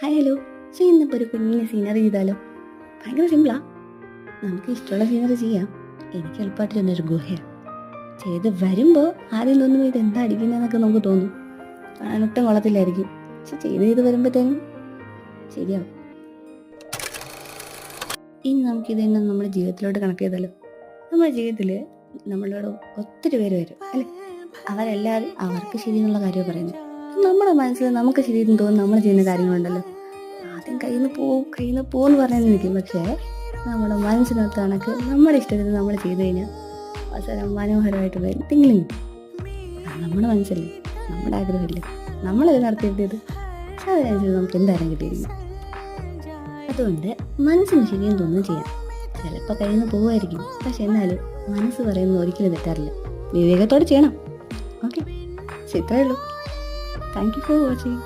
Hi hello. So ഇന്നിപ്പോൾ ഒരു കുഞ്ഞ് സീനറി ചെയ്താലോ? ഭയങ്കര സിമ്പിളാ. നമുക്ക് ഇഷ്ടമുള്ള സീനറി ചെയ്യാം. എനിക്ക് എളുപ്പമായിട്ട് തന്നൊരു ഗുഹയാണ്. ചെയ്ത് വരുമ്പോൾ ആദ്യം തോന്നുമ്പോൾ ഇത് എന്താ അടിക്കുന്നതെന്നൊക്കെ നമുക്ക് തോന്നും. ഒട്ടും കൊള്ളത്തില്ലായിരിക്കും. പക്ഷെ ചെയ്ത് വരുമ്പോഴത്തേനും ശരിയാവും. ഇനി നമുക്കിത് തന്നെ നമ്മുടെ ജീവിതത്തിലോട്ട് കണക്ട് ചെയ്താലോ? നമ്മുടെ ജീവിതത്തിൽ നമ്മളോട് ഒത്തിരി പേര് വരും അല്ലേ? അവരെല്ലാവരും അവർക്ക് ശരിയെന്നുള്ള കാര്യം പറയുന്നത്. നമ്മുടെ മനസ്സിൽ നമുക്ക് ശരിയെന്ന് തോന്നുന്നു നമ്മൾ ചെയ്യുന്ന കാര്യങ്ങളുണ്ടല്ലോ. ആദ്യം കയ്യിൽ നിന്ന് പോകുമെന്ന് പറയാൻ നിൽക്കും. പക്ഷേ നമ്മുടെ മനസ്സിനൊത്ത കണക്ക് നമ്മുടെ ഇഷ്ടത്തിന് നമ്മൾ ചെയ്ത് കഴിഞ്ഞാൽ അവസരം മനോഹരമായിട്ടുള്ള എന്തെങ്കിലും കിട്ടും. അത് നമ്മുടെ മനസ്സല്ലേ, നമ്മുടെ ആഗ്രഹമില്ലേ, നമ്മളത് നടത്തിയെടുത്തത്. പക്ഷെ അതിനനുസരിച്ച് നമുക്ക് എന്തായാലും കിട്ടിയിരിക്കും. അതുകൊണ്ട് മനസ്സിന് ശരിയെന്ന് തോന്നുന്നു ചെയ്യാം. ചിലപ്പോൾ കയ്യിൽ നിന്ന് പോകുമായിരിക്കും, പക്ഷെ എന്നാലും മനസ്സ് പറയുന്നത് ഒരിക്കലും തെറ്റാറില്ല. വിവേകത്തോടെ ചെയ്യണം. ഓക്കെ, ഇത്രയേ ഉള്ളൂ. Thank you for watching.